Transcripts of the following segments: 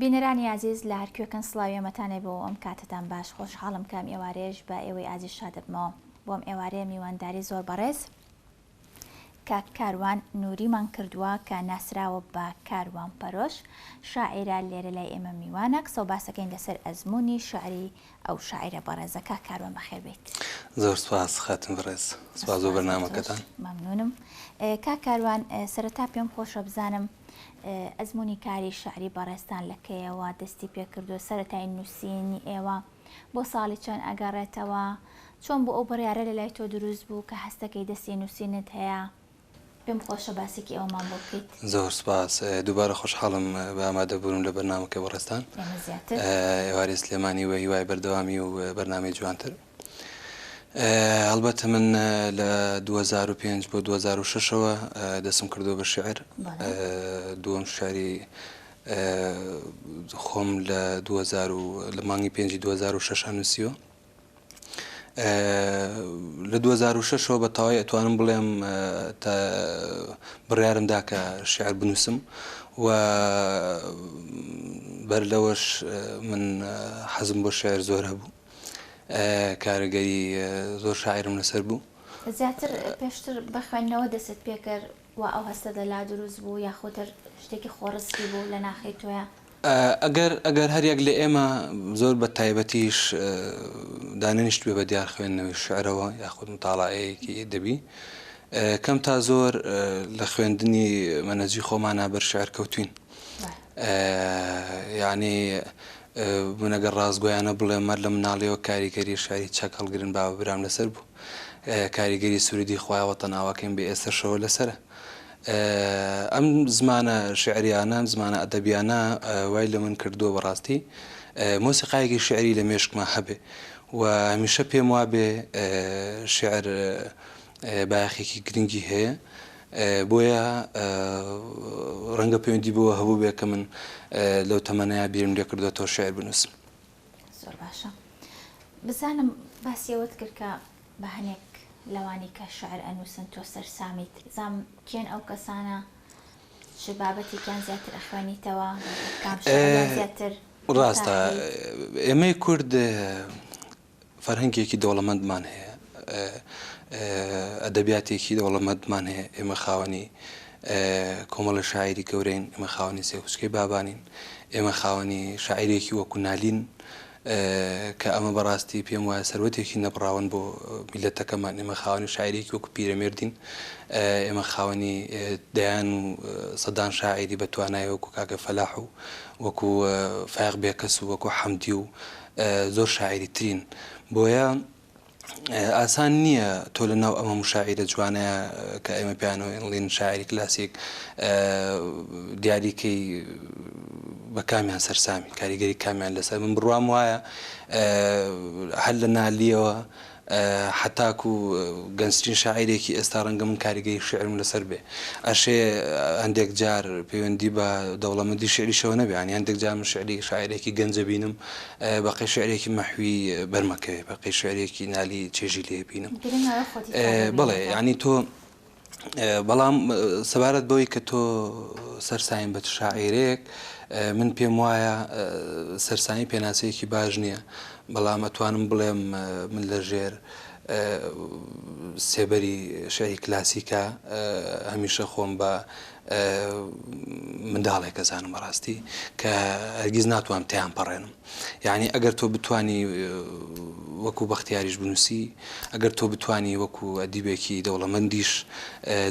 بینەرانی عزیز لە هەرکوێکن سڵاوی ئەمەتانێ بۆ ئەم کاتتان باش خۆشحاڵم کام ئێوارێژ بە ئێوەی ئازیز شادبمەوە بۆم ئێوارەیە میوانداری زۆر بەڕێز کاک کاروان نووریمان کردووە کە ناسراوە بە کاروان پەرۆش شاعیرە لێرە لای ئێمە میوانە قسە و باسەکەین لەسەر ئەزموونی شعری ئەو شاعیرە بەڕێزە کاک کاروان بەخێر بێت. زۆر سپاس خاتم بەڕێز، سپاس بۆ بەرنامەکەتان. مەمنونم. کاک کاروان سەرەتا پێم خۆشە بزانم ئەزموونی کاری شعری بەڕێستان لەکەیەوە دەستی پێکردو سەرەتای نووسینی ئێوە بۆ ساڵی چەند ئەگەڕێتەوە چۆن بۆ ئەو بڕیارە لە لای تۆ دروست بوو کە هەستەکەی دەستی نووسینت هەیە پێم خۆشە باسێکی ئەومان بۆ بکەیت. زۆر سپاس، دووبارە خۆشحاڵم بە ئامادەبوونم لە بەرنامەکە بەڕێستان. ئێوارێ سلێمانی و هیوای بەردەوامی و بەرنامەی جوانتر. هەڵبەتە من لە 2005 بۆ 2006ەوە دەستم کردو بە شعر. دووەم شاری خۆم لە مانگی 5 2006 نووسیوە. لە 2006ەوە بە تەواوی ئەتوانم بڵێم بڕیارمدا کە شعر بنووسم و بەر لەوەش من حەزم بۆ شعر زۆر هەبوو، کارەگەری زۆر شاعرم لەسەر بوو. زیاتر پێشتر بە خوێندنەوە دەست پێکرد و ئەو هەستە دەلا دروست بوو یاخۆتر شتێکی خۆڕستی بوو لە ناخی تۆیە؟ ئەگەر هەریەک لە ئێمە زۆر بە تایبەتیش دانەنیشت بێ بە دیار خوێندنەوەی شعرەوە یاخود متاڵعەیەکی دەبی کەم تا زۆر لە خوێندنی مەنهەجی خۆمانە بەر شعر کەوتوین. یعنی من ئەگەر ڕاستگۆیانە بڵێم مەر لە مناڵیەوە کاریگەری شعری چەک هەڵگرن باوە برام لەسەر بوو، کاریگەری سووریدی خۆیاوە تەناوەکەین بە ئێستاشەوە لەسرە. ئەم زمانە شعریانە زمانە ئەدەبیانە وای لە من کردووە بەڕاستی مۆسیقایەکی شعری لە مێشکمە هەبێ و هەمیشە پێم وابێ شعر بایەخێکی گرنگی هەیە، بۆیە ڕەنگە پەیوەندی بۆەوە هەبوو بێ کە من لەو تەمەنەیە بیرم لێ کردووە تۆ شعر بنووسم. زۆر باشە. بزانم باسیەوەت کرد کە بە هەنێک لەوانی کە شعر ئەنووسن تۆ سەرسامیت زام کێن ئەو کەسانە چ بابەتێکیان زیاتر ئەخوێنیتەوە کام شعریان زیاتر؟ ڕاستە ئێمەی کورد فەرهەنگێکی دەوڵەمەندمان هەیە، ئەدەبیاتێکی دەوڵەمەندمان هەیە، ئێمە خاوەنی کۆمەڵە شاعری گەورەین، ئێمە خاوەنی سێکوچکەی بابانین، ئێمە خاوەنی شاعیرێکی وەکو نالین کە ئەمە بەڕاستی پێم وایە سەروەتێکی نەبڕاون بۆ میلەتەکەمان، ئێمە خاوەنی شاعیرێکی وەکو پیرەمێردین، ئێمە خاوەنی دەیان و سەدان شاعیری بە توانای وەکو کاکە فەلاح و وەکو فایق بێکەس و وەکو حەمدی و زۆر شاعیری ترین. بۆیە ئاسان نییە تۆ لە ناو ئەمە مشاعیرە جوانەیە کە ئێمە پیانۆڵین شاعری کلاسیک دیاریکەی بە کامیان سەرسامی کاریگەری کامیان لەسەر من بڕوام وایە هەر لە نالیەوە حتاکو گەنجترین شاعیرێکی ئێستا ڕەنگە من کاریگەری شعرم لەسەر بێ ئەشێ هەندێک جار پەیوەندی بە دەوڵەمەندی شعریشەوە نەبێ، ینی هەندێک جار من شاعرێکی گەنجە بینم بەقی شعرێکی مەحوی بەرمەکەوێ بەقی شعرێکی نالی چێژی لێ بینم. بەڵێ ینی تۆ بەڵام سەبارەت بەوەی کە تۆ سەرسایم بە شاعیرێک من پێم وایە سەرسانی پێناسەیەکی باش نییە، بەڵام ئەتوانم بڵێم من لە ژێر سێبەری شعری کلاسیکە هەمیشە خۆم بە منداڵێک ئەزانم بەڕاستی کە هەرگیز ناتوانم تیان پەڕێنم. یعنی ئەگەر تۆ بتانی وەکو بەختیاریش بنووسی، ئەگەر تۆ بتانی وەکو ئەدیبێکی دەوڵەمەندیش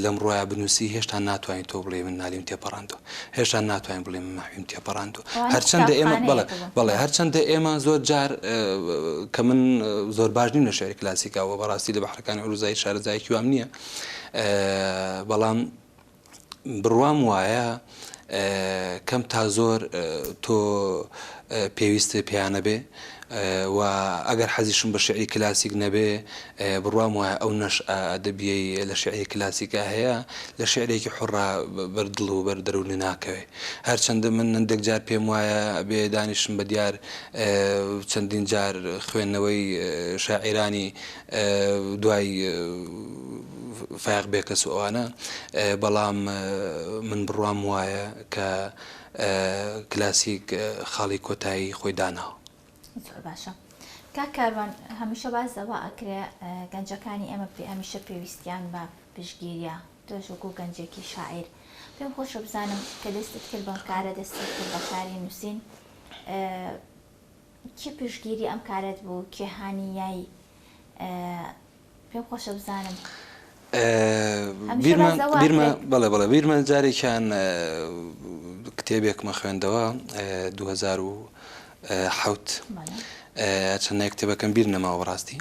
لەم ڕۆیە بنووسی هێشتا ناتوانین تۆ بڵێ من نالیم تێپەڕاندوە، هێشتا ناتوانین بڵێ من مەحویم تێپەڕاندوە. هەرچەندە ئێمە بەڵێ هەرچەندە ئێمە زۆر جار کە من زۆر باش نیم لە شعری کلاسیکەوە بەڕاستی لە بەحرەکانی عروزایی شارەزایەکی وام نییە، بەڵام بڕوام وایە کەم تا زۆر تۆ پێویستە پێیانە بێ و ئەگەر حەزیشم بە شعری کلاسیک نەبێ بڕوام وایە ئەو نەش ئەدەبیەی لە شعری کلاسیکە هەیە لە شعرێکی حوڕا بەردڵ و بەردەرونی ناکەوێ. هەرچەندە من هەندێک جار پێم وایە بێ دانیشم بە دیار چەندین جار خوێندنەوەی شاعیرانی دوای فایق بێکەس و ئەوانە، بەڵام من بڕوام وایە کە کلاسیک خاڵی کۆتایی خۆی داناوە. زۆر باشە. کاکاروان هەمیشە باز ئەوە ئەکرێ گەنجەکانی ئێمە هەمیشە پێویستیان بە پشتگیریە، تۆش وەکو گەنجێکی شاعیر پێم خۆشە بزانم کە دەستت کرد بەم کارە دەستت کرد بە کاری نووسین، کێ پشتگیری ئەم کارت بوو، کێ هانیایی؟ پێم خۆشە بزانم. بیرمە جارێکیان کتێبێکمە خوێندەوە 2007 چەندە کتێبەکەم بیر نەماوە ڕاستی،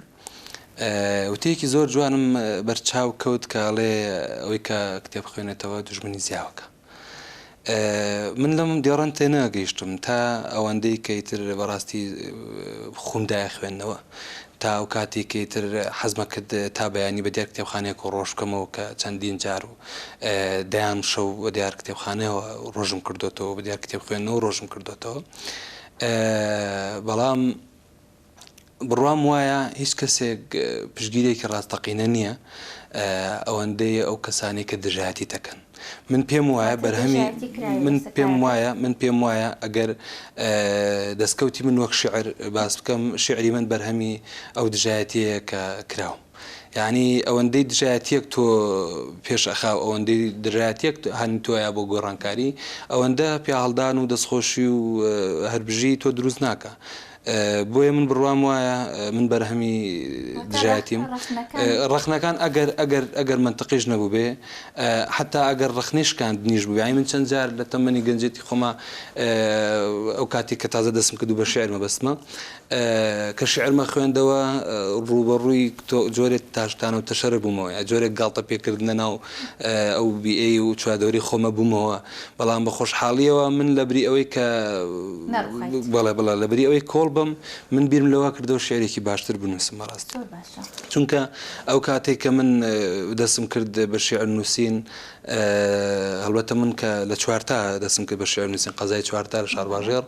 وتەیەکی زۆر جوانم بەرچاو کەوت کاڵێ ئەوەی کە کتێب خوێنێتەوە دوژمنی زیاوەکە. من لەم دیێڕەن تێنەگەیشتم تا ئەوەندەی کەیتر بەڕاستی خۆمدایە خوێندنەوە، تا ئەو کاتێک کەیتر حەزمە کرد تا بەیانی بە دیار کتێبخانەیەک و ڕۆژکەمەوە کە چەندین جار و دەیان شەو بە دیار کتێبخانەوە ڕۆژم کردوێتەوە، بە دیار کتێب خوێندنەوە ڕۆژم کردوێتەوە. بەڵام بڕوام وایە هیچ کەسێک پشتگیرێکی ڕاستەقینە نییە ئەوەندەی ئەو کەسانی کە دژایەتی دەکەن. من پێم وایە بەرهەمی من پێم وایە ئەگەر دەستکەوتی من وەک شعر باس بکەم، شعری من بەرهەمی ئەو دژایەتیە کە کراوم. یعنی ئەوەندەی دژایەتیەک تۆ پێش ئەخاو، ئەوەندەی دژایەتیەک هەنی تۆیە بۆ گۆڕانکاری، ئەوەندە پیاهەڵدان و دەستخۆشی و هەربژی تۆ دروست ناکە. بۆیە من بڕوام وایە من بەرهەمی دژایەتیم ڕەخنەکان ئەگەر منتەقیش نەبوو بێ، حتا ئەگەر ڕەخنیشکان دنیش بوو، من چەند جار لە تەمەنی گەنجێتی خۆما ئەو کاتی کە تازە دەستم کردو بە شعر مەبەستمە کە شعرمە خوێندەوە ڕوبەڕووی جۆرێک تاشتانە و تەشەرە بوومەوە، جۆرێک گاڵتە پێکردنە ناو ئەو BA و چوادەوری خۆمە بوومەوە. بەڵام بە خۆشحاڵیەوە من لەبری ئەوەی کە بەڵێ لەبری ئەوەی کۆڵ بم، من بیرم لەوە کردەوە شعرێکی باشتر بنووسم بەڕاستی. چونکە ئەو کاتێک کە من دەستم کرد بە شعر نووسین، هەڵبەتە من کە لە چوارتا دەستم کرد بە شعر نووسین، قەزای چوارتا لە شارباژێر،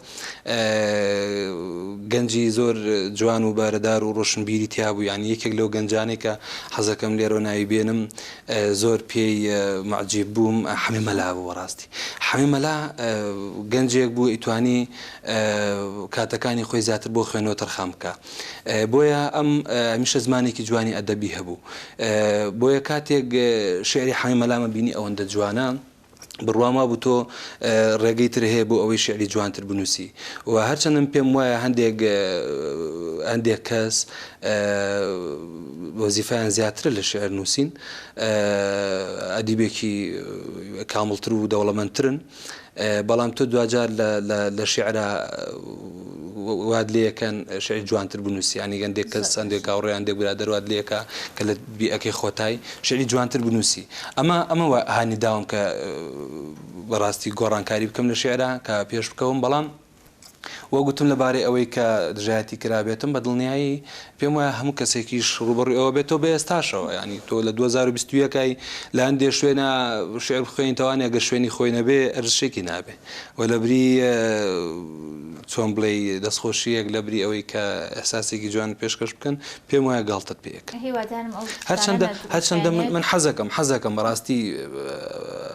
گەنجی زۆر جوان و بارەدار و ڕۆشنبیری تیا بوو. یعنی یەکێک لەو گەنجانێک کە حەزەکەم لێرە ناوی بێنم زۆر پێی معجیب بووم، حەمی مەلا بوو. ڕاستی حەمی مەلا گەنجێک بوو ئیتوانی کاتەکانی خۆی زیاتر بۆ خوێنەوە تەرخام بکە. بۆیە ئەم هەمیشە زمانێکی جوانی ئەدەبی هەبوو. بۆیە کاتێک شعری حەمی مەلامە بینی ئەوەندە جوانە، بڕواما بوو تۆ ڕێگەی تر هەیە بۆ ئەوەی شعری جوانتر بنووسی. و هەرچەندم پێم وایە هەندێک کەس وەزیفەیان زیاترە لە شعر نووسین، ئەدیبێکی کامڵتر و دەوڵەمەندترن، بەڵام تۆ دوجار لە شعرە واد لەکەن شعری جوانتر بنووسی. ینی هەندێک کەس هەندێک گاوڕێ هەندێک برادەر واد لەکە کە لە بیئەکەی خۆتای شعری جوانتر بنووسی. ئەمە هانی داوم کە بەڕاستی گۆڕانکاری بکەم لە شعرە کە پێش بکەوم. بەڵام وەگوتم لەبارەی ئەوەی کە دژایەتی کرابێتم بە دڵنیایی پێم وایە هەموو کەسێکیش ڕوبەڕووی ئەوە بێتەوە بە ئێستاشەوە. ینی تۆ لە 2021 لە هەندێک شوێنە شعر بخوێنیتەوە ئەگەر شوێنی خۆی نەبێ ئەرزشێکی نابێ. و لەبری چۆن بڵێ دەستخۆشیەک لەبری ئەوەی کە ئەحساسێکی جوان پێشکەش بکەن، پێم وایە گاڵتت پێیەکە. هەرچەندە من حەزەکەم بەڕاستی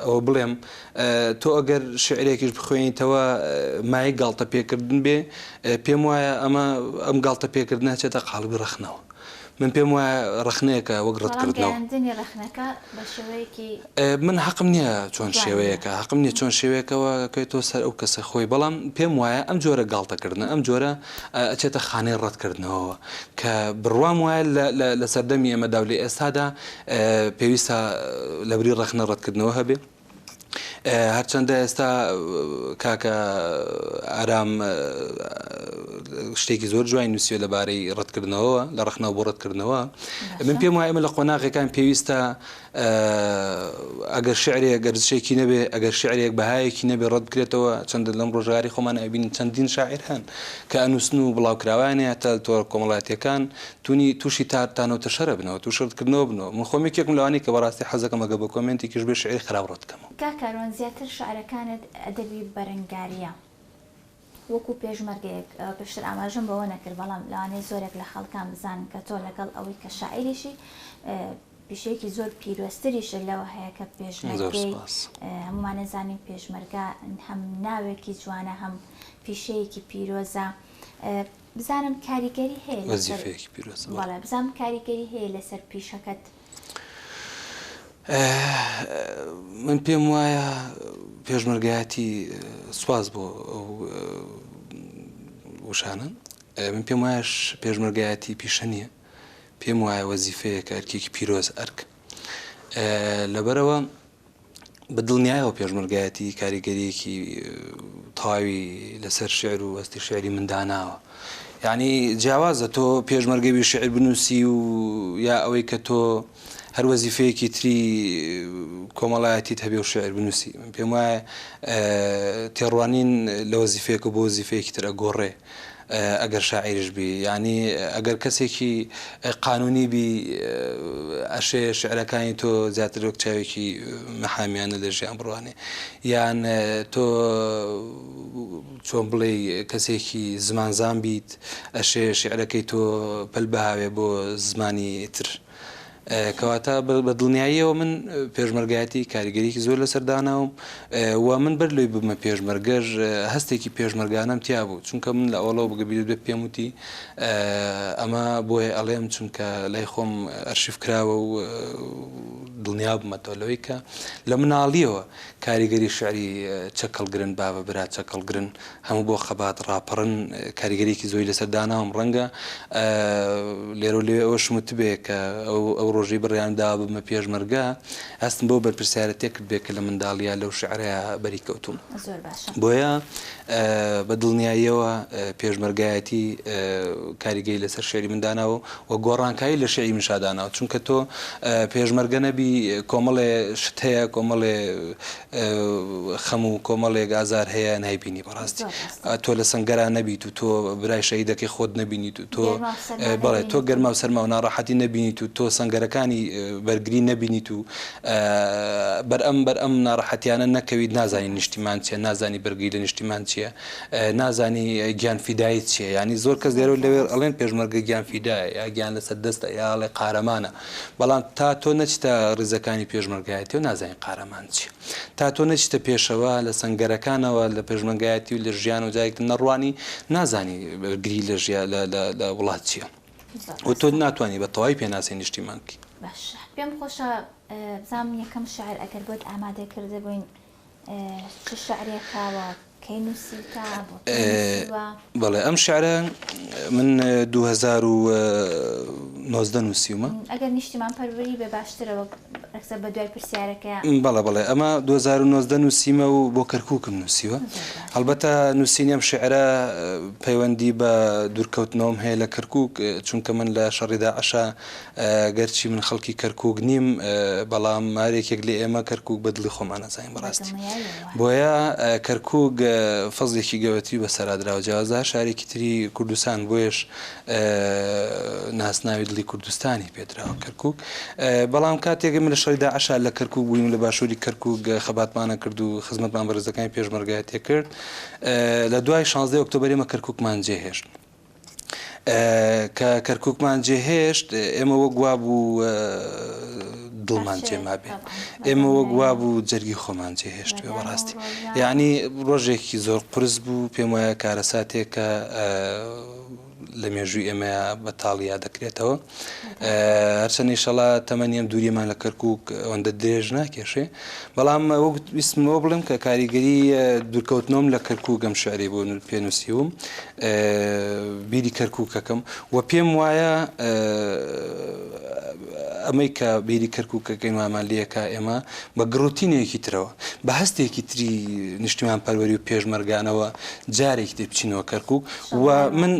ئەوە بڵێم، تۆ ئەگەر شعرێکیش بخوێنیتەوە مای گاڵتە پێکردن بێ، پێم وایە ئەم گاڵتە پێکردنە چێتە قاڵبی ڕەخنەوە. من پێم وایە ڕەخنەیەکە وەک ڕەتکردنەوە. من حەقم نییە چۆن شێوەیەکە، حەقم نییە چۆن شێوەیەکەوە کەی تۆ سەر ئەو کەسە خۆی. بەڵام پێم وایە ئەم جۆرە گاڵتەکردن، ئەم جۆرە ئەچێتە خانەی ڕەتکردنەوە کە بڕوام وایە لە سەردەمی ئێمەدا و لە ئێستادا پێویستە لەبری ڕەخنە ڕەتکردنەوە هەبێ. هەرچەندە ئێستا کاکە ئارام شتێکی زۆر جوانی نووسیوە لەبارەی ڕەتکردنەوە لە ڕەخنەوە بۆ ڕەتکردنەوە. من پێم وایە ئێمە لە قۆناغەکان پێویستە ئەگەر شعرێک گەرزشێکی نەبێ، ئەگەر شعرێک بەهایەکی نەبێ ڕەت بکرێتەوە. چەندە لەم ڕۆژگاری خۆمان ئەبینین چەندین شاعر هەن کە ئەنووسن و بڵاوکراوانەیە تا تۆ کۆمەڵایەتیەکان تووشی تارتانەوە تەشەرە بنەوە، تووش ڕەتکردنەوە بنەوە. من خۆمێکێکم لەوانی کە بەڕاستی حەزەکەم ئەگە بە کۆمنتێکیش بێ شعری خراپ ڕەتکەمەوە. کاکاروان زیاتر شعرەکانت ئەدەبی بەرەنگاریە، وەکو پێشمەرگەیەک پێشتر ئاماژەم بەوە نەکرد، بەڵام لەوانەیە زۆرێک لە خەڵکان بزانن کە تۆ لەگەڵ ئەوەی کە شاعیریشی پیشەیەکی زۆر پیرۆستریشە لەوە هەیە کە پێشمەرگەی هەمومان نەزانین پێشمەرگە هەم ناوێکی جوانە هەم پیشەیەکی پیرۆزە. بزانم کاریگەری هەیە وەزیفەیەکی پیرۆزە بەڵێ بزانم کاریگەری هەیە لەسەر پیشەکەت؟ من پێم وایە پێشمەرگایەتی سواز بۆ ئەو وشانە من پێم وایە پێشمەرگایەتی پیشە نییە، پێم وایە وەزیفەیەکە ئەرکێکی پیرۆز ئەرک لەبەرەوە بە دڵنیایەوە پێشمەرگایەتی کاریگەریەکی تەواوی لەسەر شێعر و هەستی شێعری منداناوە. یعنی جیاوازە تۆ پێشمەرگەوی شێعر بنووسی و یا ئەوەی کە تۆ هەر وەزیفەیەکی تری کۆمەڵایەتیت هەبێ و شێعر بنووسی. من پێم وایە تێڕوانین لە وەزیفەیەکە بۆ وەزیفەیەکی تر ئەگۆڕێ ئەگەر شاعیرش بی، یعنی ئەگەر کەسێکی قانونی بی ئەشێ شعرەکانی تۆ زیاتر وەک چاوێکی مەحامیانە لە ژیان بڕوانێ، یان تۆ چۆن بڵێ کەسێکی زمانزان بیت ئەشێ شعرەکەی تۆ پەلبەهاوێ بۆ زمانی تر. کەواتە بە دڵنیاییەوە من پێشمەرگایەتی کاریگەریکی زۆر لەسەرداناوم و من بەر لێی بمە پێشمەرگەش هەستێکی پێشمەرگانەم تیا بوو، چونکە من لە ئەوڵەوە بگەبیێت بێ پێم وتی ئەمە بۆیە ئەڵێم چونکە لای خۆم ئەرشیف کراوە و دڵنیا بمەتەوە لەوەی کە لە مناڵیەوە کاریگەری شعری چەکەڵگرن بابە برا چەکەڵگرن هەموو بۆ خەبات ڕاپەڕن کاریگەریکی زۆری لەسەرداناوم. ڕەنگە لێرە و لێوێ ئەوەشم وتبێ کە ئەو ڕۆژەی بڕیاندا بمە پێشمەرگە هەستم بۆ بەرپرسیارەت تێکرد بێ کە لە منداڵیە لەو شعرەیە بەری کەوتوم. بۆیە بە دڵنیاییەوە پێشمەرگایەتی کاریگەری لەسەر شێعری منداناوە و گۆڕانکایی لە شێعری منشاداناوە، چونکە تۆ پێشمەرگە نەبی کۆمەڵێ شت هەیە کۆمەڵێ خەم و کۆمەڵێک ئازار هەیە نایبینی بەڕاستی، تۆ لە سەنگەرا نەبیت و تۆ برای شەهیدەکەی خۆت نەبینیت و تۆ بەڵێ تۆ گەرما و سەرما و ناڕەحەتی نەبینیت و تۆ سەنگەرەکانی بەرگری نەبینیت و بەرئەم ناڕەحەتیانە نەکەویت، نازانی نیشتیمان چیە، نازانی بەرگری لە نیشتیمان چییە، نازانی گیانفیدایی چییە. ینی زۆر کەس لێرە لەوێ ئەڵێن پێشمەرگە گیانفیدایە یا گیان لەسەر دەستە یاڵێ قارەمانە، بەڵام تا تۆ نەچتە ڕێزەکانی پێشمەرگایەتی و نازانین قارەمان چیە، تا تۆ نەچتە پێشەوە لە سەنگەرەکانەوە لە پێشمەرگایەتی و لە ژیان و جایەک نەڕوانی نازانی بەرگری لە وڵات چییە و تۆ ناتوانانی بە تەواوی پێناسی نیشتیمانکی. باش پێم خۆشە بزانم یەکەم شاعر ئەگەر بۆت ئامادە کرده بووین چ شعرێکاوە کەی نووسیتە بۆ بەڵێ ئەم شعرە من 2019 نووسیومە. ئەگەر نیشتیمان پەروەری بێ باشترەوە ئەکسەر بە دوای پرسیارەکە. بەڵێ ئەمە 2019 نووسیمە و بۆ کەرکووکم نووسیوە. هەڵبەتە نووسینی ئەم شعرە پەیوەندی بە دوورکەوتنەوەم هەیە لە کەرکووک، چونکە من لە شەڕی داعشا گەرچی من خەڵکی کەرکووک نیم بەڵام مارێکێک لە ئێمە کەرکووک بە دڵی خۆمان نەزانین بەڕاستی. بۆیە کەرکووک فەزلێکی گەوەتی بەسەرادراوە جیاوازە شارێکی تری کوردستان بۆیش ناسناوی دڵی کوردستانی پێدراوە کەرکووک. بەڵام کاتێک من لە شەڕی داعشا لە کەرکووک بوویم لە باشووری کەرکووک خەباتمانە کرد و خزمەتمان بەڕێزەکانی پێشمەرگایەتی کرد. لە دوای 16 ئۆکتۆبەر ئێمە کەرکووکمان جێهێشت. کە کەرکووکمان جێهێشت ئێمە وەک وا بوو دڵمان جێما بێ، ئێمە وەک وا بوو جەرگی خۆمان جێهێشتوێ بەڕاستی. یعنی ڕۆژێکی زۆر قرس بوو، پێم وایە کارەساتێکە لە مێژووی ئێمە بەتاڵیا دەکرێتەوە. هەرچەند ئینشەڵا تەمەنیم دووریمان لە کەرکووک ئەوەندە درێژ ناکێشێ، بەڵام ویستمەوە بڵێم کە کاریگەری دوورکەوتنەوەم لە کەرکووک ئەم شعرەی بۆ پێنووسیوم بیری کەرکووکەکەم و پێم وایە ئەمەی کە بیری کەرکووکەکەین وامان لەکە ئێمە بە گڕوتینێکی ترەوە بە هەستێکی تری نیشتیمان پەروەری و پێشمەرگانەوە جارێکی تر بچینەوە کەرکووک و من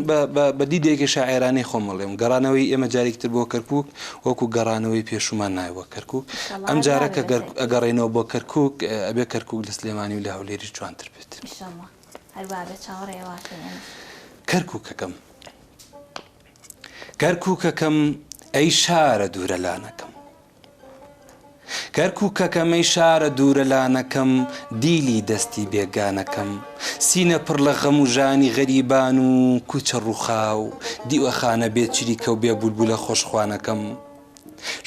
بە دیدێکی شاعێرانەی خۆمەڵێم گەڕانەوەی ئێمە جارێکی تر بۆ کەرکووک وەکو گەڕانەوەی پێشومان نایوە کەرکووک. ئەم جارەکە ئەگەڕێنەوە بۆ کەرکووک ئەبێ کەرکووک لە سلێمانی و لە هەولێری جوانتر بێت. کەرکووکەکەم کەرکووکەکەم ئەی شارە دوورە لانەکەم، کەرکووکەکەم ئەی شارە دوورە لانەکەم، دیلی دەستی بێگانەکەم، سینە پڕ لە غەم و ژانی غەریبان و کوچە ڕووخاو، دیوەخانە بێ چریکە و بێ بولبولە خۆشخوانەکەم.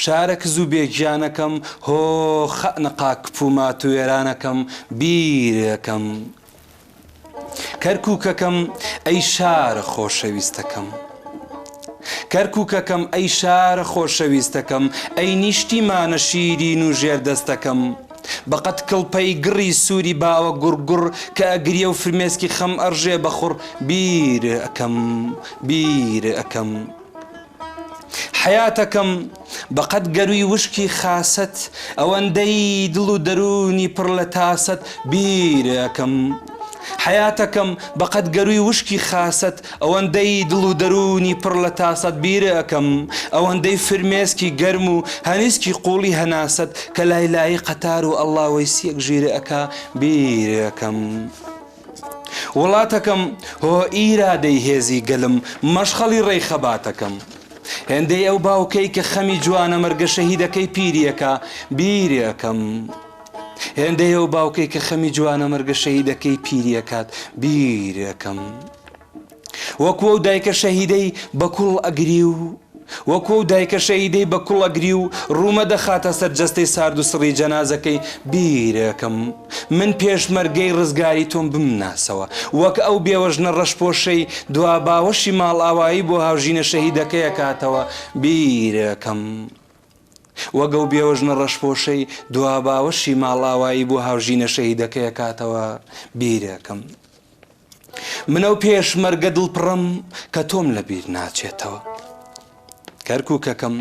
شارە کز و بێگیانەکەم هۆ خەنەقا کپومات و وێرانەکەم بیرەکەم کەرکووکەکەم ئەی شارە خۆشەویستەکەم کەرکووکەکەم ئەی شارە خۆشەویستەکەم ئەی نیشتیمانە شیرین و ژێردەستەکەم بەقەت کڵپەی گڕی سووری باوە گوڕگوڕ کە ئەگریە و فرمێسکی خەم ئەڕژێ بەخوڕ بیرەکەم بیرەکەم حیاتەکەم بەقەت گەروی وشکی خاست ئەوەندەی دڵ و دەرونی پڕ لە تاست بیرەکەم حیاتەکەم بەقەت گەروی وشکی خاست ئەوەندەی دڵ و دەرونی پڕ لە تاست بیرەکەم ئەوەندەی فرمێسکی گەرم و هەنیسکی قوڵی هەناست کە لای لای قەتار و ئەڵڵاوەی سیەک ژیرە ئەکا بیرەکەم وڵاتەکەم هۆ ئیرادەی هێزی گەلم مەشخەڵی ڕێیخەباتەکەم هێندەی ئەو باوکەی کە خەمی جوانە مەرگە شەهیدەکەی پیریەکە بیرەکەم هێندەی ئەو باوکەی کە خەمی جوانە مەرگە شەهیدەکەی پیریەکات بیرەکەم وەکو ئەو دایکە شەهیدەی بە کوڵ ئەگری و وەکو ئەو دایکە شەهیدەی بە کوڵ ئەگری و ڕوومە دەخاتە سەر جەستەی سارد و سڕی جەنازەکەی بیرەکەم من پێشمەرگەی ڕزگاری تۆم بمناسەوە وەک ئەو بێوەژنە ڕەشپۆشەی دوا باوەشی ماڵ ئاوایی بۆ هاوژینە شەهیدەکەی ئەکاتەوە بیرەکەم وەک ئەو بێوەژنە ڕەشپۆشەی دوا باوەشی ماڵاوایی بۆ هاوژینە شەهیدەکەی ئەکاتەوە بیرەکەم منەو پێشمەرگە دڵپڕم کە تۆم لە بیر ناچێتەوە کەرکووکەکەم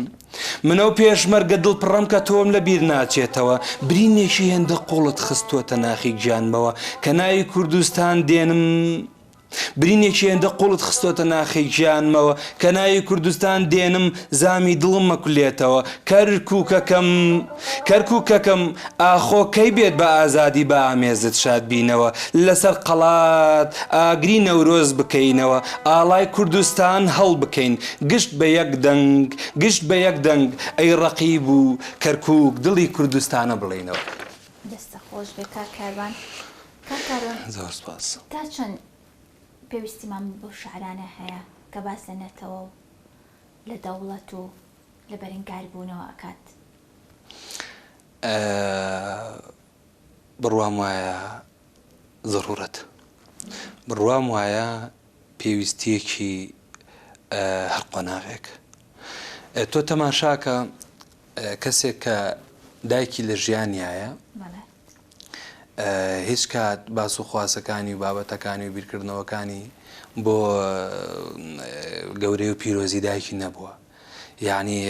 منەو پێشمەرگە دڵپڕم کە تۆم لە بیر ناچێتەوە برینێکی هێندە قوڵت خستووەتە ناخی گیانمەوە کە ناوی کوردستان دێنم برینێکی هێندە قوڵت خستۆتە ناخی گیانمەوە کە ناوی کوردستان دێنم زامی دڵم مەکولێتەوە کەرکووکەکەم ئاخۆ کەی بێت بە ئازادی بە ئامێزت شاد بینەوە لەسەر قەڵات ئاگری نەورۆز بکەینەوە ئاڵای کوردستان هەڵ بکەین گشت بە یەک دەنگ گشت بە یەک دەنگ ئەی ڕەقیب و کەرکووک دڵی کوردستانە بڵێنەوە دەستە خۆش بێ کاکاروان کاکاروان زۆر سپاس تا چەند پێویستیمان بۆ شعرانە هەیە کە باس لە نێتەوە و لە دەوڵەت و لە بەرەنگار بوونەوە ئەکات بڕوام وایە زەڕورەت بڕوام وایە پێویستیەکی هەر قۆناغێک تۆ تەماشاکە کەسێک کە دایکی لە ژیانیایە هیچ کات باس و خواسەکانی و بابەتەکانی و بیرکردنەوەکانی بۆ گەورەی و پیرۆزی دایکی نەبووە یعنی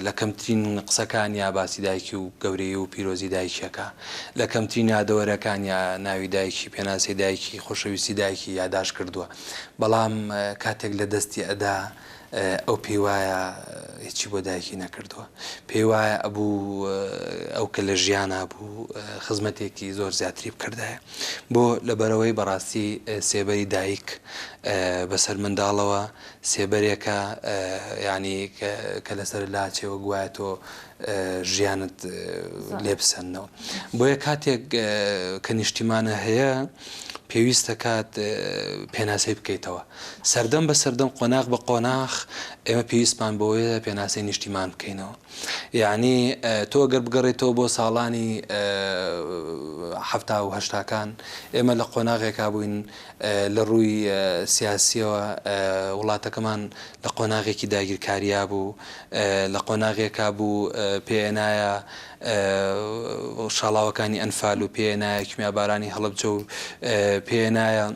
لە کەمترین قسەکان یا باسی دایکی و گەورەی و پیرۆزی دایکیەکە لە کەمترین یادەوەرەکان یا ناوی دایکی پێناسی دایکی خۆشەویستی دایکی یاداش کردووە بەڵام کاتێک لە دەستی ئەدا ئەو پێی وایە هیچی بۆ دایکی نەکردووە پێی وایە ئەبوو ئەو کە لە ژیانە بوو خزمەتێکی زۆر زیاتری بکردایە بۆ لەبەرەوەی بەڕاستی سێبەری دایک بەسەر منداڵەوە سێبەرێکە ینی کە لەسەر لاچێوە گوایە تۆ ژیانت لێبسەنەوە بۆیە کاتێک کە نیشتیمانە هەیە پێویستە کات پێناسەی بکەیتەوە سەردەم بە سەردەم قۆناغ بە قۆناغ ئێمە پێویستمان بۆیە پێناسەی نیشتیمان بکەینەوە یعنی تۆ گەر بگەڕێتەوە بۆ ساڵانی هەفتا و هەشتاکان ئێمە لە قۆناغێکا بووین لە ڕووی سیاسیەوە وڵاتەکەمان لە قۆناغێکی داگیرکاریا بوو لە قۆناغێکا بوو پێنایە شاڵاوەکانی ئەنفال و پێنایە کیمیابارانی هەڵەبجە و پێنایە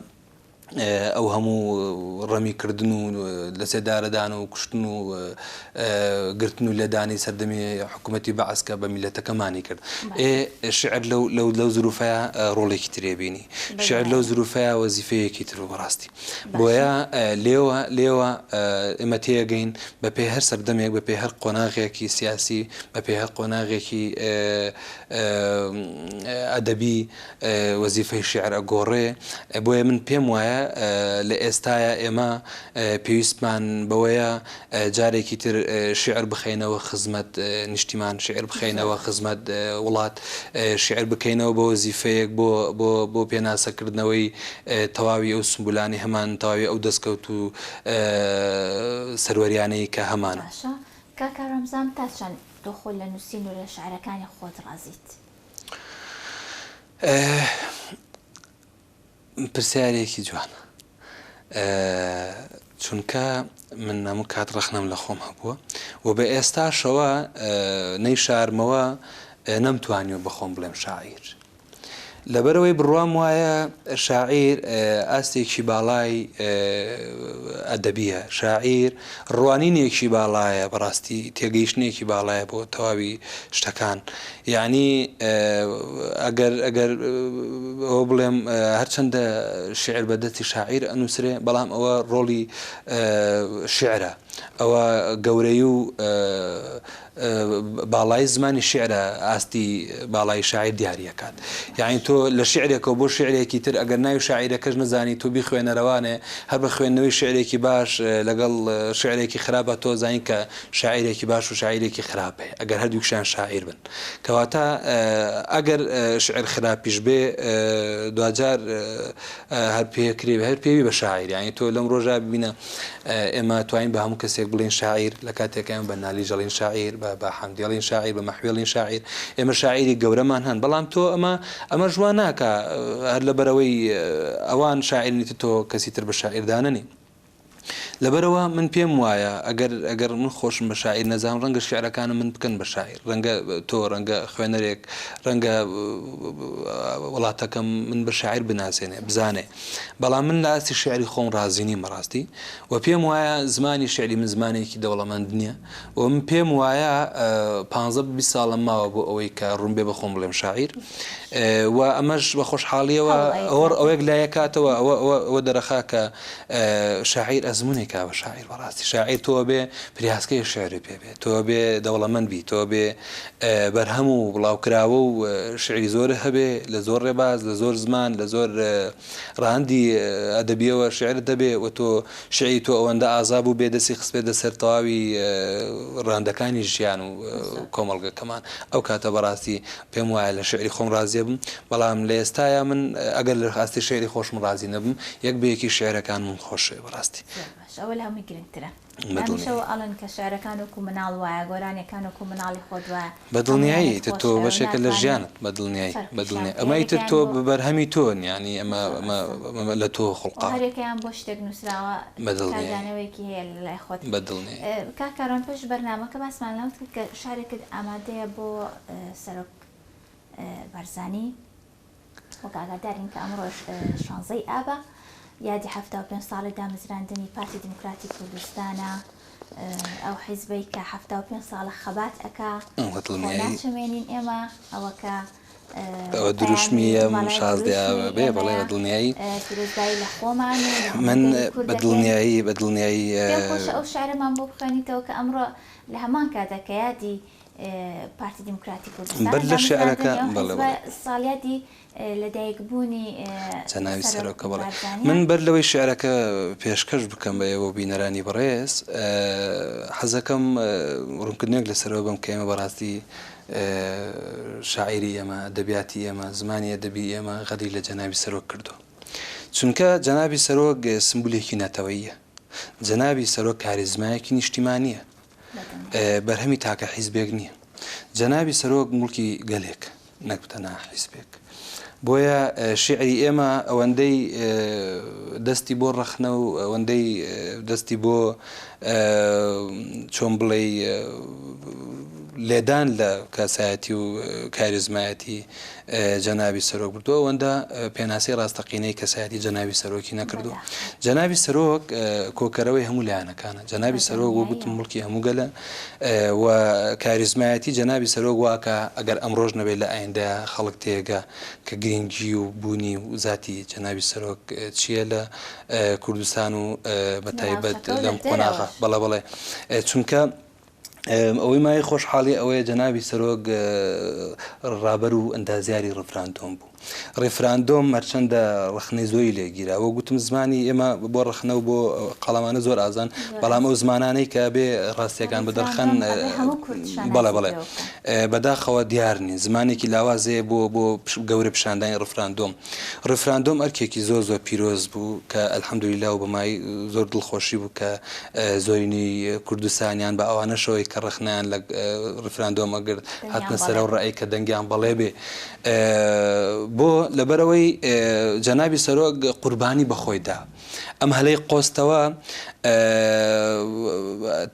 ئەو هەموو ڕەمیکردن و لە سێدارەدان و کوشتن و گرتن و لەدانی سەردەمی حکوومەتی بەعسکە بە میلەتەکەمانی کرد شعر لەو زروفەیە ڕۆڵێکی ترێبینی شعر لەو زروفەیە وەزیفەیەکی تر و بەڕاستی بۆیە لێوە ئێمە تێگەین بە پێی هەر سەردەمێک بە پێی هەر قۆناغێکی سیاسی بە پێی هەر قۆناغێکی ئەدەبی وەزیفەی شعر ئەگۆڕێ بۆیە من پێم وایە لە ئێستاە ئێمە پێویستمان بەوەیە جارێکی تر شعر بخەینەوە خزمەت نیشتیمان شعر بخەینەوە خزمەت وڵات شعر بکەینەوە بۆ وەزیفەیەک بۆ پێناسەکردنەوەی تەواوی ئەو سمبولانی هەمان تەواوی ئەو دەستکەوت و سەروەریانەی کە هەمانە کاکە ڕەمزان تا چەند تۆ خۆ لە نووسین و لە شعرەکانی خۆت ڕازیت؟ پرسیارێکی جوان، چونکە من هەموو کات ڕەخنەم لە خۆم هەبووە و بە ئێستاشەوە نەی شارمەوە نەمتوانیوە بە خۆم بڵێم شاعیر، لەبەرەوەی بڕوام وایە شاعیر ئاستێکی باڵای ئەدەبیە، شاعیر ڕوانینێکی باڵایە، بەڕاستی تێگەیشتنێکی باڵایە بۆ تەواوی شتەکان. یعنی ئەگەر ئەوە بڵێم هەرچەندە شعر بەدەستی شاعیر ئەنووسرێ، بەڵام ئەوە ڕۆڵی شعرە، ئەوە گەورەی و باڵای زمانی شعرە ئاستی باڵای شاعیر دیاریەکات. یعنی تۆ لە شعرێکەوە بۆ شعرێکی تر ئەگەر ناوی شاعیرەکەش نزانی تۆ بیخوێنەرەوانێ، هەر بە خوێندنەوەی شعرێکی باش لەگەڵ شعرێکی خراپە تۆ زانین کە شاعیرێکی باش و شاعیرێکی خراپێ، ئەگەر هەردووکشیان شاعیر بن. کەواتە ئەگەر شعر خراپیش بێ دوجار هەر پێکرێ هەر پێوی بە شاعیر. یعنی تۆ لەم ڕۆژە ببینە ئێمە توانین بە هەموو کەسێک بڵین شاعیر، لە کاتێکیان بە نالیژەڵین شاعیر، بە حەمدیڵین شاعیر، بە مەحوێڵین شاعیر، ئێمە شاعیری گەورەمان هەن، بەڵام تۆ ئەمە ژوان ناکە هەر لەبەرەوەی ئەوان شاعیرنیت تۆ کەسی تر بە شاعیرداننی. لەبەرەوە من پێم وایە ئەگەر من خۆشم بە شاعیر نەزانم، ڕەنگە شعرەکانم من بکەن بە شاعیر، ڕەنگە تۆ ڕەنگە خوێنەرێک ڕەنگە وڵاتەکەم من بە شاعیر بناسێنێ بزانێ، بەڵام من لە ئاستی شعری خۆم ڕازینی مەڕاستی و پێم وایە زمانی شعری من زمانێکی دەوڵەمەند نییە و من پێم وایە 15-20 ساڵم ماوە بۆ ئەوەی کە ڕوون بێ بەخۆم بڵێم شاعیر و ئەمەش بە خۆشحاڵیەوە ئەوەک لایەکاتەوە ئەوە دەرەخا کە شاعیر ئەزمونێکا بە شاعیر بەڕاستی. شاعیر تۆ بێ پریاسکەی شعری پێ بێ، تۆ بێ دەوڵەمەند بی، تۆ بێ بەرهەم و بڵاوکراوە و شعری زۆر هەبێ لە زۆر ڕێباز، لە زۆر زمان، لە زۆر ڕاندی ئەدەبیەوە شعر دەبێ و تۆ شعری تۆ ئەوەندە ئازا بوو بێ دەستی خست بێتە سەر تەواوی ڕاندەکانی ژیان و کۆمەڵگەکەمان. ئەو کاتە بەڕاستی پێم وایە لە شعری خۆم ڕازیە بم، بەڵام لە ئێستاە من ئەگەر لە ئاستی شعری خۆشم ڕازی نەبم، یەک بەیەکی شعرەکان من خۆشێ بەڕاستی. ئەوە لە هەمووی گرنگترە. هەمیشەوە ئەڵێن کە شعرەکان وەکو مناڵ وایە، گۆرانیەکان وەکو مناڵی خۆت وایە، بەدڵنیایی تۆ بەشێکە لە ژیانت بەدڵنیایی ئەمەی تر تۆ بەرهەمی تۆن، ینی ئەمە لە تۆ خوڵقا هەرێکیان بۆ شتێک نووسراوە کارزانەوەیکی هەیە لای خۆت بەدڵنیایی. کاکارۆن پێش بەرنامەکە باسمان لەوت کرد کە شارێکت ئامادەیە بۆ سەرۆک بەرزانی وەک ئاگادارین کە ئەمڕۆژ 16 ئابە یادی 75 ساڵی دامەزراندنی پارتی دیموکراتی کوردستانە، ئەو حیزبەی کە 75 ساڵە خەبات ئەکا ناچمێنین ئێمە ئەوەکە ئەوە دروشمی ئەم 16 بێ بەڵێ بەدڵنیایی پیرۆزبایی لە خۆمان من بەدڵنیایی خۆش ئەو شعرەمان بۆ بخوێنیتەوە کە ئەمڕۆ لە هەمان کاتەکە یادی پارتی دیموکراتی کوردستان بەر لە شعرەکە ساڵیاتی لەدایکبوونی جەناوی سەرۆکە. بڵێ من بەر لەوەی شعرەکە پێشکەش بکەم بە ئێوە بینەرانی بەڕێز، حەزەکەم ڕوونکردنێک لەسەرەوە بم کە ئێمە بەڕاستی شاعیری ئێمە، ئەدەبیاتی ئێمە، زمانی ئەدەبی ئێمە غەدی لە جەناوی سەرۆک کردو، چونکە جەناوی سەرۆک سمبولێکی نەتەوەییە، جەناوی سەرۆک کاریزمایەکی نیشتیمانیە، بەرهەمی تاکە حیزبێک نییە، جەناوی سەرۆک موڵکی گەلێک نەک تەنها حیزبێک. بۆیە شعری ئێمە ئەوەندەی دەستی بۆ ڕەخنە و ئەوەندەی دەستی بۆ چۆن بڵێ لێدان لە کاسایەتی و کاریزمایەتی جەناوی سەرۆک بردووە، ئەوەندە پێناسی ڕاستەقینەی کەسایەتی جەناوی سەرۆکی نەکردو. جەناوی سەرۆک کۆکەرەوەی هەموو لایەنەکانە، جەناوی سەرۆک وە گوتم مڵکی هەموو گەلە و کاریزمایەتی جەناوی سەرۆک واکە ئەگەر ئەمڕۆژ نەبێت لە ئایندەیە خەڵک تێگە کە گرنگی و بوونی و ذاتی جەناوی سەرۆک چییە لە کوردستان و بەتایبەت لەم قۆناغە. بەڵێ چونکە ئەوەی مای خۆشحاڵی ئەوەیە جەناوی سەرۆک ڕابەر و ئەندازیاری ڕفراندۆم بوو، ڕێفراندۆم مەرچەندە ڕخنەی زۆری لێگیرا وە گوتم زمانی ئێمە بۆ ڕخنە و بۆ قەڵامانە زۆر ئازان بەڵام ئەو زمانانەی کە بێ ڕاستیەکان بەدەرخەن بەڵێ بەڵێ بەداخەوە دیار نین زمانێکی لاوازەیە بۆ گەورە پیشاندانی ڕێفراندۆم ئەرکێکی زۆر زۆر پیرۆز بوو کە ئەلحەمدولیلا و بەمای زۆر دڵخۆشی بوو کە زۆرینەی کوردستانیان بە ئەوانەشەوەی کە ڕخنیان لە ڕێفراندۆم ئەگەر هاتنە سەر ئەو ڕێی کە دەنگیان بەڵێ بێ بۆ لەبەرەوەی جەنابی سەرۆک قوربانی بەخۆیدا ئەم هەلەی قۆستەوە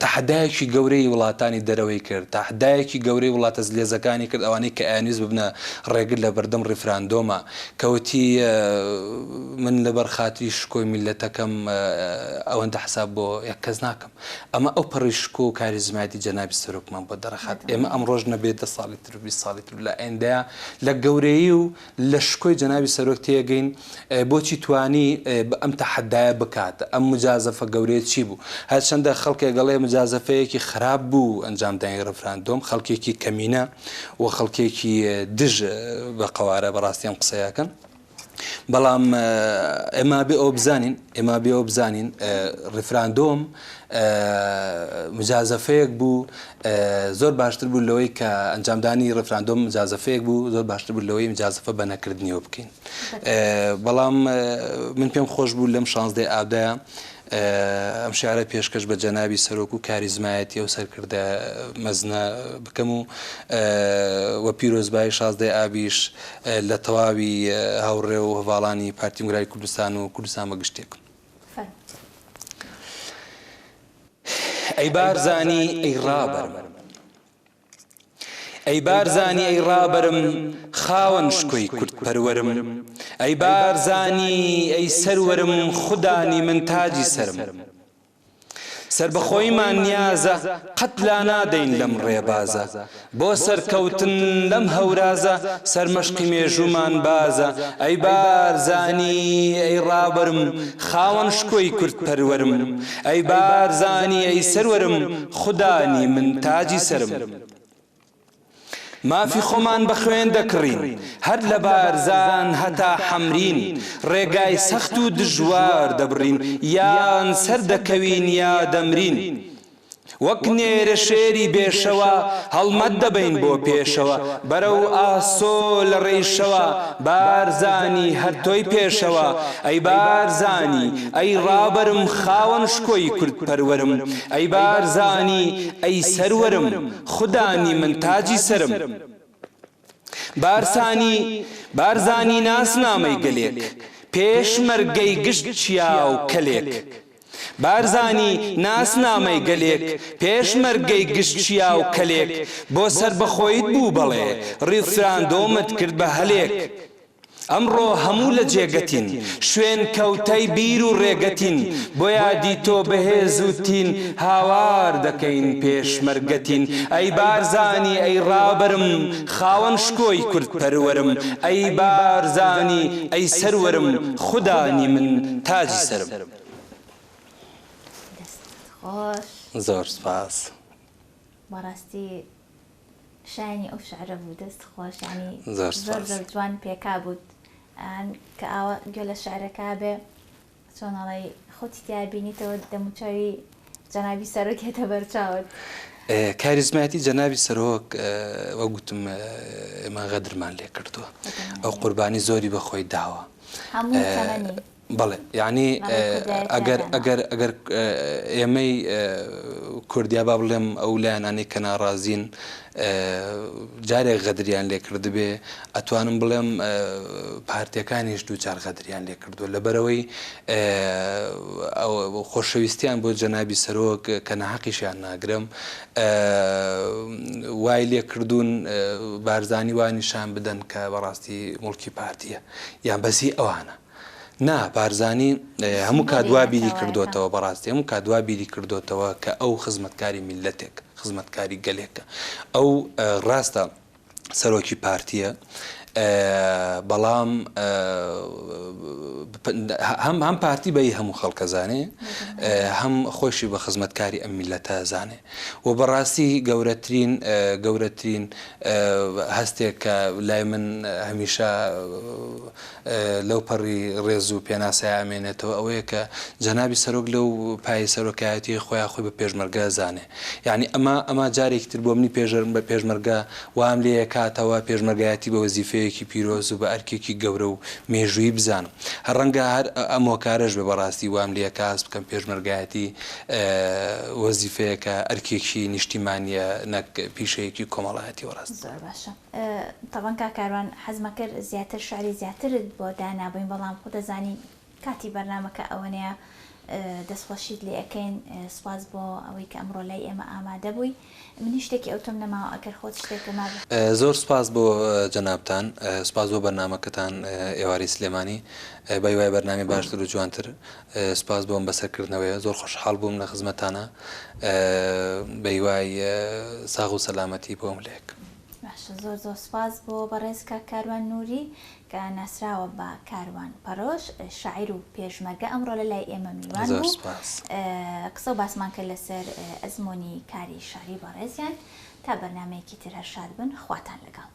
تەحەدایەکی گەورەی وڵاتانی دەرەوەی کرد تەحەدایەکی گەورەی وڵاتە زلێزەکانی کرد ئەوانەی کە ئایانویست ببنە ڕێگر لە بەردەم ڕێفراندۆمە کەوتی من لەبەر خاتری شکۆی میلەتەکەم ئەوەندە حساب بۆ یەک کەس ناکەم ئەمە ئەو پەڕی شکۆ و کاریزماتی جەنابی سەرۆکمان بۆ دەرەخات ئێمە ئەم ڕۆژ نەبێت 10 ساڵی تر 20 ساڵی تر لە ئەیندەیە لە گەورەی و لە شکۆی جەنابی سەرۆک تێگەین بۆچی توانی ئەم تەحەدایە بکات ئەم مجازەفە گەورەی چی بوو هەرچەندە خەڵکێک گەڵێ مجازەفەیەکی خراپ بوو ئەنجامدانی ڕێفراندۆم خەڵکێکی کەمینە و خەڵکێکی دژ بە قەوارە بەڕاستیان قسەیەکەن بەڵام ئێمە بێ ئەو بزانین ڕێفراندۆم مجازەفەیەک بوو زۆر باشتر بوو لەوەی کە ئەنجامدانی ڕێفراندۆم مجازەفەیەک بوو زۆر باشتر بوو لەوەی مجازەفە بە نەکردنیەوە بکەین بەڵام من پێم خۆش بوو لەم 16 ئابدایە ئەم شیعرە پێشکەش بە جەنابی سەرۆک و کاریزمایەتی و سەرکردە مەزنە بکەم و پیرۆزبای 16 ئابیش لە تەواوی هاوڕێ و هەواڵانی پارتی هەمگرایی کوردستان و کوردستان بەگشتێکم ئەی بارزانی ئەی ڕابەرم ئەی بارزانی ئەی ڕابەرم خاوەن شکۆی کورد پەروەرم ئەی بارزانی ئەی سەروەرم خودانی من تاجی سرم سربەخۆیمان نیازە قەت لا نادەین لەم ڕێبازە بۆ سەرکەوتن لەم هەورازە سەرمەشقی مێژومان بازە ئەی بارزانی ئەی ڕابەرم خاوەن شکۆی کورد پەروەرم ئەی بارزانی ئەی سەروەرم خودانی من تاجی سرم مافی خۆمان بە خوێن دەکڕین هەر لە بارزان هەتا حەمرین ڕێگای سەخت و دژوار دەبڕین یان سەر دەکەوین یا دەمرین وەک نێرە شێری بێشەوە هەڵمەت دەبین بۆ پێشەوە بەرەو ئاسۆ لە ڕێیشەوە بارزانی هەر تۆی پێشەوە ئەی بارزانی ئەی ڕابەرم خاوەن شکۆی کورد پەروەرم ئەی بارزانی ئەی سەروەرم خودانی من تاجی سرم بارزانی ناسنامەی گەلێک پێشمەرگەی گشت چیا و کەلێک بارزانی ناسنامەی گەلێک پێشمەرگەی گشت چیا و کەلێک بۆ سەربەخۆیت بوو بەڵێ ڕێفراندۆمت کرد بە هەلێک ئەمڕۆ هەموو لە جێگەتین شوێن کەوتەی بیر و ڕێگەتین بۆ یادی تۆ بەهێز و تین هاوار دەکەین پێشمەرگەتین ئەی بارزانی ئەی ڕابەرم خاوەن شکۆی کورد پەروەرم ئەی بارزانی ئەی سەروەرم خودانی من تاجی سرم زۆر سپاس بەڕاستی شایانی ئەو شعرە بوو دەست خۆش ینی زۆر زۆر جوان پێکا بوو کە ئاوە گوێ لە شعرەکە بێ چۆنەڵی خۆتی تیا بینیتەوە دەموچاوی جەنابی سەرۆک هێتە بەرچاوت کاریزماتی جەنابی سەرۆک وە گوتم ئێمە غەدرمان لێ کردووە ئەو قوربانی زۆری بەخۆی داوە بەڵێ یعنی ئەگەر ئێمەی کوردیا با بڵێم ئەو لایەنانەی کە ناڕازین جارێک غەدریان لێ کردبێ ئەتوانم بڵێم پارتیەکانیش دووچار غەدریان لێ کردووە لەبەرەوەی خۆشەویستیان بۆ جەنابی سەرۆک کە نەحەقیشیان ناگرم وای لێ کردوون بارزانی وانیشان بدەن کە بەڕاستی موڵکی پارتیە یان بەسی ئەوانە نا بارزانی هەموو کادوا بیری کردوتەوە بەڕاستی هەموو کادوا بیری کردوتەوە کە ئەو خزمەتکاری میلەتێک خزمەتکاری گەلێکە ئەو ڕاستە سەرۆکی پارتیە بەڵام هەم پارتی بەی هەموو خەڵکە زانێ هەم خۆشی بە خزمەتکاری ئەم میلەتە زانێ و بەڕاستی گەورەترین هەستێک کە لای من هەمیشە لەو پەڕی ڕێز و پێناسای ئامێنێتەوە ئەوەیە کە جەنابی سەرۆک لەو پای سەرۆکایەتی خۆیان خۆی بە پێشمەرگە زانێ یعنی ئەمە جارێکی تر بۆ منی بە پێشمەرگە وام لێ کاتەوە پێشمەرگایەتی بە وەزیفەیەکی پیرۆز و بە ئەرکێکی گەورە و مێژووی بزانم هەر ڕەنگە هەر ئەم هۆکارەش بە بەڕاستی وام لێ کاس بکەم پێشمەرگایەتی وەزیفەیەکە ئەرکێکی نیشتیمانیە نەک پیشەیەکی کۆمەڵایەتی وەڕاست. زۆر باشە. تەبەن کاکاروان حەزمە کرد زیاتر شعری زیاترت بۆ دانابووین بەڵام خۆ دەزانی کاتی بەرنامەکە ئەوەنەیە دەستخۆشیت لێ ئەەکەین سوپاس بۆ ئەوەی کە ئەمڕۆ لای ئێمە ئامادە بووی منی شتێکی ئەوتم نەماوە ئەگەر خۆت شتێکەما زۆر سپاس بۆ جەنابتان سپاس بۆ بەرنمەکەتان ئێواری سلێمانی بای وای بەرنامی باشتر و جوانتر سپاس بۆم بەسەرکردنەوەیە زۆر خۆشحاڵ بووم لە خزمەتانە بای وای ساغ و سەلامەتی بۆم لێک. باشە زۆر سپاس بۆ بەڕێزکە کاروان نووری کە ناسراوە بە کاروان پەرۆش شاعیر و پێشمەرگە ئەمڕۆ لە لای ئێمە میوان بوو قسە و باسمان کرد لەسەر ئەزمۆنی کاری شاری بەڕێزیان تا بەرنمەیەکی تر هەر شاد بن خواتان لەگەڵ.